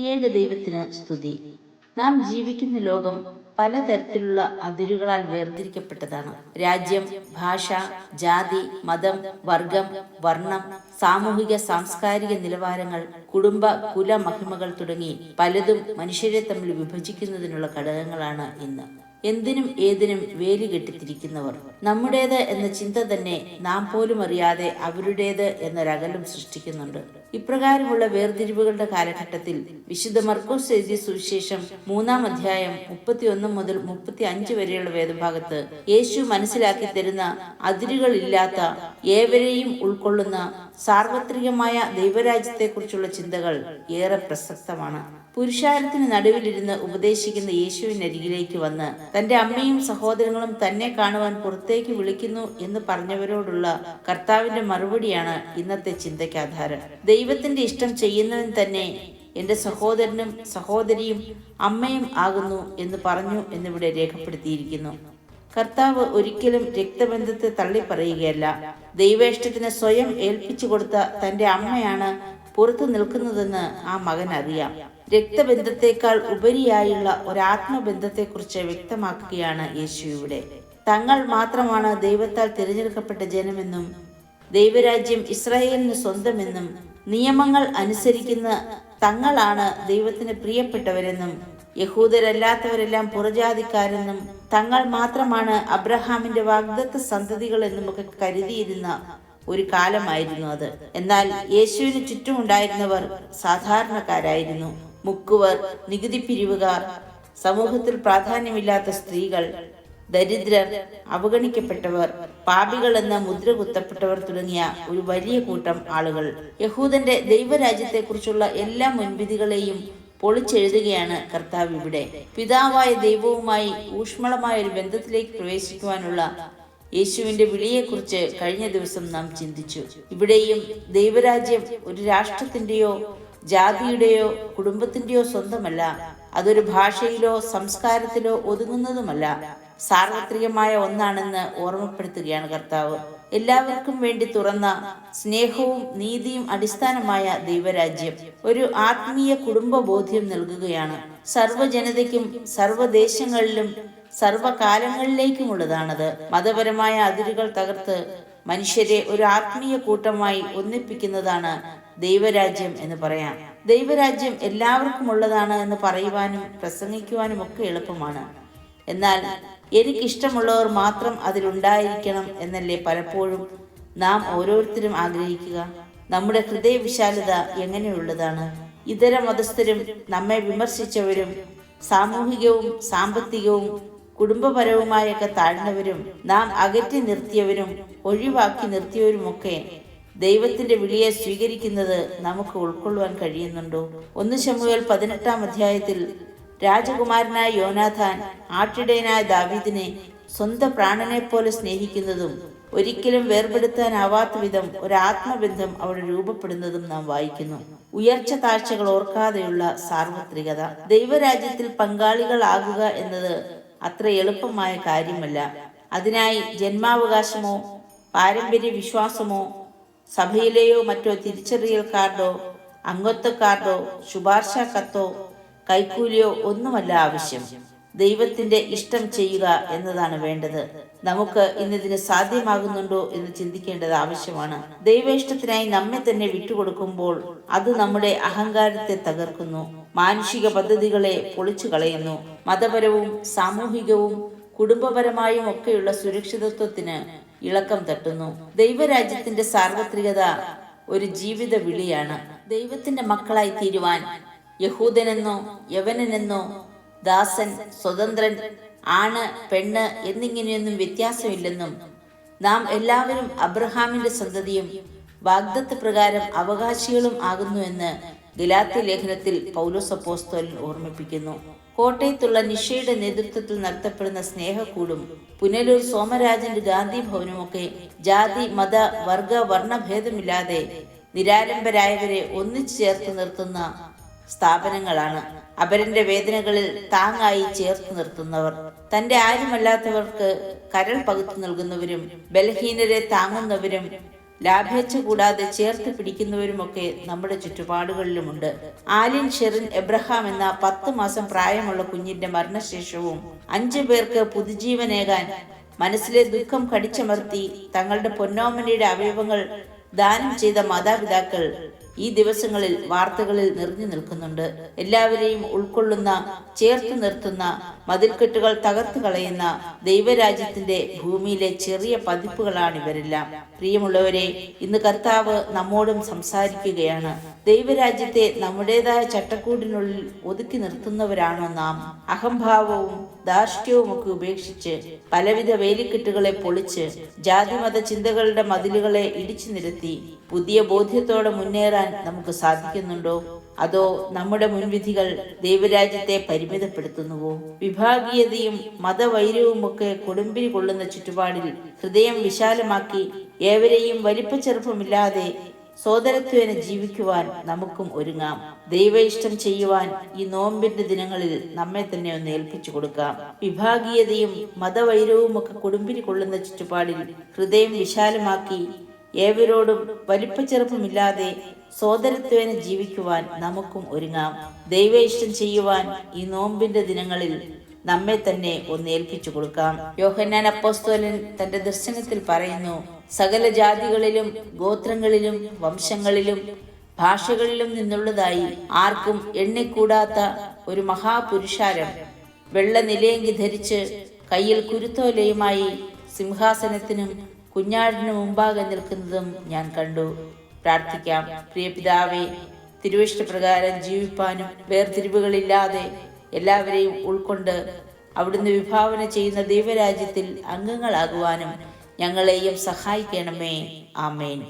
ഏക ദൈവത്തിന് സ്തുതി. നാം ജീവിക്കുന്ന ലോകം പലതരത്തിലുള്ള അതിരുകളാൽ വേർതിരിക്കപ്പെട്ടതാണ്. രാജ്യം, ഭാഷ, ജാതി, മതം, വർഗം, വർണ്ണം, സാമൂഹിക സാംസ്കാരിക നിലവാരങ്ങൾ, കുടുംബ കുല മഹിമകൾ തുടങ്ങി പലതും മനുഷ്യരെ തമ്മിൽ വിഭജിക്കുന്നതിനുള്ള ഘടകങ്ങളാണ് ഇന്ന്. എന്തിനും ഏതിനും വേലി കെട്ടിത്തിരിക്കുന്നവർ. നമ്മുടേത് എന്ന ചിന്ത തന്നെ നാം പോലും അറിയാതെ അവരുടേത് എന്നൊരകലം സൃഷ്ടിക്കുന്നുണ്ട്. ഇപ്രകാരമുള്ള വേർതിരിവുകളുടെ കാലഘട്ടത്തിൽ വിശുദ്ധ മർക്കോസ് എഴുതിയ സുവിശേഷം 3-ാം അധ്യായം 31 മുതൽ 35 വരെയുള്ള വേദഭാഗത്ത് യേശു മനസ്സിലാക്കി തരുന്ന അതിരുകളില്ലാത്ത ഏവരെയും ഉൾക്കൊള്ളുന്ന സാർവത്രികമായ ദൈവരാജ്യത്തെക്കുറിച്ചുള്ള ചിന്തകൾ ഏറെ പ്രസക്തമാണ്. പുരുഷാരത്തിന് നടുവിലിരുന്ന് ഉപദേശിക്കുന്ന യേശുവിനരികിലേക്ക് വന്ന് തന്റെ അമ്മയും സഹോദരങ്ങളും തന്നെ കാണുവാൻ പുറത്തേക്ക് വിളിക്കുന്നു എന്ന് പറഞ്ഞവരോടുള്ള കർത്താവിന്റെ മറുപടിയാണ് ഇന്നത്തെ ചിന്തയ്ക്ക് ആധാരം. ദൈവത്തിന്റെ ഇഷ്ടം ചെയ്യുന്നവൻ തന്നെ എന്റെ സഹോദരനും സഹോദരിയും അമ്മയും ആകുന്നു എന്ന് പറഞ്ഞു എന്നിവിടെ രേഖപ്പെടുത്തിയിരിക്കുന്നു. കർത്താവ് ഒരിക്കലും രക്തബന്ധത്തെ തള്ളിപ്പറയുകയല്ല. ദൈവേഷ്ടത്തിന് സ്വയം ഏൽപ്പിച്ചു കൊടുത്ത തന്റെ അമ്മയാണ് പുറത്തു നിൽക്കുന്നതെന്ന് ആ മകൻ അറിയാം. രക്തബന്ധത്തെക്കാൾ ഉപരിയായുള്ള ഒരാത്മബന്ധത്തെക്കുറിച്ച് വ്യക്തമാക്കുകയാണ് യേശു ഇവിടെ. തങ്ങൾ മാത്രമാണ് ദൈവത്താൽ തിരഞ്ഞെടുക്കപ്പെട്ട ജനമെന്നും ദൈവരാജ്യം ഇസ്രായേലിന് സ്വന്തമെന്നും നിയമങ്ങൾ അനുസരിക്കുന്ന തങ്ങളാണ് ദൈവത്തിന് പ്രിയപ്പെട്ടവരെന്നും യഹൂദരല്ലാത്തവരെല്ലാം പുറജാതിക്കാരെന്നും തങ്ങൾ മാത്രമാണ് അബ്രഹാമിന്റെ വാഗ്ദത്ത സന്തതികൾ എന്നുമൊക്കെ കരുതിയിരുന്ന ഒരു കാലമായിരുന്നു അത്. എന്നാൽ യേശുവിന് ചുറ്റുമുണ്ടായിരുന്നവർ സാധാരണക്കാരായിരുന്നു. മുക്കുവർ, നികുതി പിരിവുകാർ, സമൂഹത്തിൽ പ്രാധാന്യമില്ലാത്ത സ്ത്രീകൾ, ദരിദ്രർ, അവഗണിക്കപ്പെട്ടവർ, പാപികൾ എന്ന മുദ്ര കുത്തപ്പെട്ടവർ തുടങ്ങിയ ഒരു വലിയ കൂട്ടം ആളുകൾ. യഹൂദന്റെ ദൈവരാജ്യത്തെക്കുറിച്ചുള്ള എല്ലാ മുൻവിധികളെയും പൊളിച്ചെഴുതുകയാണ് കർത്താവ് ഇവിടെ. പിതാവായ ദൈവവുമായി ഊഷ്മളമായ ഒരു ബന്ധത്തിലേക്ക് പ്രവേശിക്കുവാനുള്ള യേശുവിന്റെ വിളിയെക്കുറിച്ച് കഴിഞ്ഞ ദിവസം നാം ചിന്തിച്ചു. ഇവിടെയും ദൈവരാജ്യം ഒരു രാഷ്ട്രത്തിന്റെയോ ജാതിയുടെയോ കുടുംബത്തിന്റെയോ സ്വന്തമല്ല. അതൊരു ഭാഷയിലോ സംസ്കാരത്തിലോ ഒതുങ്ങുന്നതുമല്ല. സാർവത്രികമായ ഒന്നാണെന്ന് ഓർമ്മപ്പെടുത്തുകയാണ് കർത്താവ്. എല്ലാവർക്കും വേണ്ടി തുറന്ന സ്നേഹവും നീതിയും അടിസ്ഥാനമായ ദൈവരാജ്യം ഒരു ആത്മീയ കുടുംബ ബോധ്യം നൽകുകയാണ്. സർവ്വജനതയ്ക്കും സർവ്വദേശങ്ങളിലും സർവകാലങ്ങളിലേക്കുമുള്ളതാണത്. മതപരമായ അതിരുകൾ തകർത്ത് മനുഷ്യരെ ഒരു ആത്മീയ കൂട്ടമായി ഒന്നിപ്പിക്കുന്നതാണ് ദൈവരാജ്യം എന്ന് പറയാം. ദൈവരാജ്യം എല്ലാവർക്കും ഉള്ളതാണ് എന്ന് പറയുവാനും പ്രസംഗിക്കുവാനും ഒക്കെ എളുപ്പമാണ്. എന്നാൽ എനിക്കിഷ്ടമുള്ളവർ മാത്രം അതിലുണ്ടായിരിക്കണം എന്നല്ലേ പലപ്പോഴും നാം ഓരോരുത്തരും ആഗ്രഹിക്കുക. നമ്മുടെ ഹൃദയവിശാലത എങ്ങനെയുള്ളതാണ്? ഇതര മതസ്ഥരും നമ്മെ വിമർശിച്ചവരും സാമൂഹികവും സാമ്പത്തികവും കുടുംബപരവുമായൊക്കെ താഴ്ന്നവരും നാം അകറ്റി നിർത്തിയവരും ഒഴിവാക്കി നിർത്തിയവരുമൊക്കെ ദൈവത്തിന്റെ വിളിയെ സ്വീകരിക്കുന്നത് നമുക്ക് ഉൾക്കൊള്ളുവാൻ കഴിയുന്നുണ്ടോ? 1 ശമൂവേൽ 18-ാം അധ്യായത്തിൽ രാജകുമാരനായ യോനാഥാൻ ആട്ടിടയനായ ദാവീദിനെ സ്വന്തം പ്രാണനെ പോലെ സ്നേഹിക്കുന്നതും ഒരിക്കലും വേർപെടുത്താനാവാത്ത വിധം ഒരാത്മബന്ധം അവിടെ രൂപപ്പെടുന്നതും നാം വായിക്കുന്നു. ഉയർച്ച താഴ്ചകൾ ഓർക്കാതെയുള്ള സാർവത്രികത. ദൈവരാജ്യത്തിൽ പങ്കാളികളാകുക എന്നത് അത്ര എളുപ്പമായ കാര്യമല്ല. അതിനായി ജന്മാവകാശമോ പാരമ്പര്യ വിശ്വാസമോ സഭയിലെയോ മറ്റോ തിരിച്ചറിയൽ കാർഡോ അംഗത്വ കാർഡോ ശുപാർശ കത്തോ കൈക്കൂലിയോ ഒന്നുമല്ല ആവശ്യം. ദൈവത്തിന്റെ ഇഷ്ടം ചെയ്യുക എന്നതാണ് വേണ്ടത്. നമുക്ക് ഇന്നിതിന് സാധ്യമാകുന്നുണ്ടോ എന്ന് ചിന്തിക്കേണ്ടത് ആവശ്യമാണ്. ദൈവേഷ്ടത്തിനായി നമ്മെ തന്നെ വിട്ടുകൊടുക്കുമ്പോൾ അത് നമ്മുടെ അഹങ്കാരത്തെ തകർക്കുന്നു, മാനുഷിക പദ്ധതികളെ പൊളിച്ചു കളയുന്നു, മതപരവും സാമൂഹികവും കുടുംബപരമായും ഒക്കെയുള്ള സുരക്ഷിതത്വത്തിന് ഇളക്കം തട്ടുന്നു. ദൈവരാജ്യത്തിന്റെ സാർവത്രികത ഒരു ജീവിത വിളിയാണ്. ദൈവത്തിന്റെ മക്കളായി തീരുവാൻ യഹൂദനെന്നോ യവനനെന്നോ ദാസൻ സ്വതന്ത്രൻ ആണ് പെണ്ണ് എന്നിങ്ങനെയൊന്നും വ്യത്യാസമില്ലെന്നും നാം എല്ലാവരും അബ്രഹാമിന്റെ സന്തതിയും വാഗ്ദത്ത പ്രകാരം അവകാശികളും ആകുന്നു എന്ന് ഗലാത്യ ലേഖനത്തിൽ പൗലോസ് അപ്പോസ്തലൻ ഓർമ്മിപ്പിക്കുന്നു. കോട്ടയത്തുള്ള നിഷയുടെ നേതൃത്വത്തിൽ നടത്തപ്പെടുന്ന സ്നേഹക്കൂടും പുനലൂർ സോമരാജന്റെ ഗാന്ധി ഭവനുമൊക്കെ ജാതി മത വർഗ വർണ്ണഭേദമില്ലാതെ നിരാലംബരായവരെ ഒന്നിച്ചു ചേർത്ത് നിർത്തുന്ന സ്ഥാപനങ്ങളാണ്. അപരന്റെ വേദനകളിൽ താങ്ങായി ചേർത്ത് നിർത്തുന്നവർ, തന്റെ ആരുമല്ലാത്തവർക്ക് കരൾ പകുത്തു നൽകുന്നവരും ബലഹീനരെ താങ്ങുന്നവരും ലാഭേച്ഛ കൂടാതെ ചേർത്ത് പിടിക്കുന്നവരുമൊക്കെ നമ്മുടെ ചുറ്റുപാടുകളിലുമുണ്ട്. ആലിൻ ഷെറിൻ എബ്രഹാം എന്ന 10 മാസം പ്രായമുള്ള കുഞ്ഞിന്റെ മരണശേഷവും 5 പേർക്ക് പുതുജീവനേകാൻ മനസ്സിലെ ദുഃഖം കടിച്ചമർത്തി തങ്ങളുടെ പൊന്നോമനയുടെ അവയവങ്ങൾ ദാനം ചെയ്ത മാതാപിതാക്കൾ ഈ ദിവസങ്ങളിൽ വാർത്തകളിൽ നിറഞ്ഞു നിൽക്കുന്നുണ്ട്. എല്ലാവരെയും ഉൾക്കൊള്ളുന്ന, ചേർത്ത് നിർത്തുന്ന, മതിൽക്കെട്ടുകൾ തകർത്തു കളയുന്ന ദൈവരാജ്യത്തിന്റെ ഭൂമിയിലെ ചെറിയ പതിപ്പുകളാണ് ഇവരെല്ലാം. പ്രിയമുള്ളവരെ, ഇന്ന് കർത്താവ് നമ്മോടും സംസാരിക്കുകയാണ്. ദൈവരാജ്യത്തെ നമ്മുടേതായ ചട്ടക്കൂടിനുള്ളിൽ ഒതുക്കി നിർത്തുന്നവരാണോ നാം? അഹംഭാവവും ധാർഷ്ട്യവും ഒക്കെ ഉപേക്ഷിച്ച് പലവിധ വേലിക്കെട്ടുകളെ പൊളിച്ച് ജാതിമത ചിന്തകളുടെ മതിലുകളെ ഇടിച്ചു നിരത്തി പുതിയ ബോധ്യത്തോടെ മുന്നേറാൻ നമുക്ക് സാധിക്കുന്നുണ്ടോ? അതോ നമ്മുടെ മുൻവിധികൾ ദൈവരാജ്യത്തെ പരിമിതപ്പെടുത്തുന്നുവോ? വിഭാഗീയതയും മതവൈരവും ഒക്കെ കൊടുമ്പിരി കൊള്ളുന്ന ചുറ്റുപാടിൽ ഹൃദയം വിശാലമാക്കി ഏവരെയും വലിപ്പച്ചെറുപ്പമില്ലാതെ സോദരത്വേന ജീവിക്കുവാൻ നമുക്കും ഒരുങ്ങാം. ദൈവ ഇഷ്ടം ചെയ്യുവാൻ ഈ നോമ്പിന്റെ ദിനങ്ങളിൽ നമ്മെ തന്നെ ഒന്ന് ഏൽപ്പിച്ചു കൊടുക്കാം. വിഭാഗീയതയും മതവൈരവും ഒക്കെ കൊടുമ്പിരി കൊള്ളുന്ന ചുറ്റുപാടിൽ ഹൃദയം വിശാലമാക്കി ഏവരോടും വലിപ്പച്ചെറുപ്പമില്ലാതെ സോദരത്വേന ജീവിക്കുവാൻ നമുക്കും ഒരുങ്ങാം. ദൈവ ഇഷ്ടം ചെയ്യുവാൻ ഈ നോമ്പിന്റെ ദിനങ്ങളിൽ നമ്മെ തന്നെ ഒന്ന് ഏൽപ്പിച്ചു കൊടുക്കാം. യോഹന്നാൻ അപ്പോസ്തലൻ തന്റെ ദർശനത്തിൽ പറയുന്നു, സകല ജാതികളിലും ഗോത്രങ്ങളിലും വംശങ്ങളിലും ഭാഷകളിലും നിന്നുള്ളതായി ആർക്കും എണ്ണിക്കൂടാത്ത ഒരു മഹാപുരുഷാരം വെള്ള നിലയങ്കി ധരിച്ച് കയ്യിൽ കുരുത്തോലയുമായി സിംഹാസനത്തിനും കുഞ്ഞാടിന് മുമ്പാകെ നിൽക്കുന്നതും ഞാൻ കണ്ടു. പ്രാർത്ഥിക്കാം. പ്രിയ പിതാവേ, തിരുവിഷ്ടപ്രകാരം ജീവിപ്പാനും വേർതിരിവുകളില്ലാതെ എല്ലാവരെയും ഉൾക്കൊണ്ട് അവിടുന്ന് വിഭാവന ചെയ്യുന്ന ദൈവരാജ്യത്തിൽ അംഗങ്ങളാകുവാനും ഞങ്ങളെയും സഹായിക്കണമേ. ആമേൻ.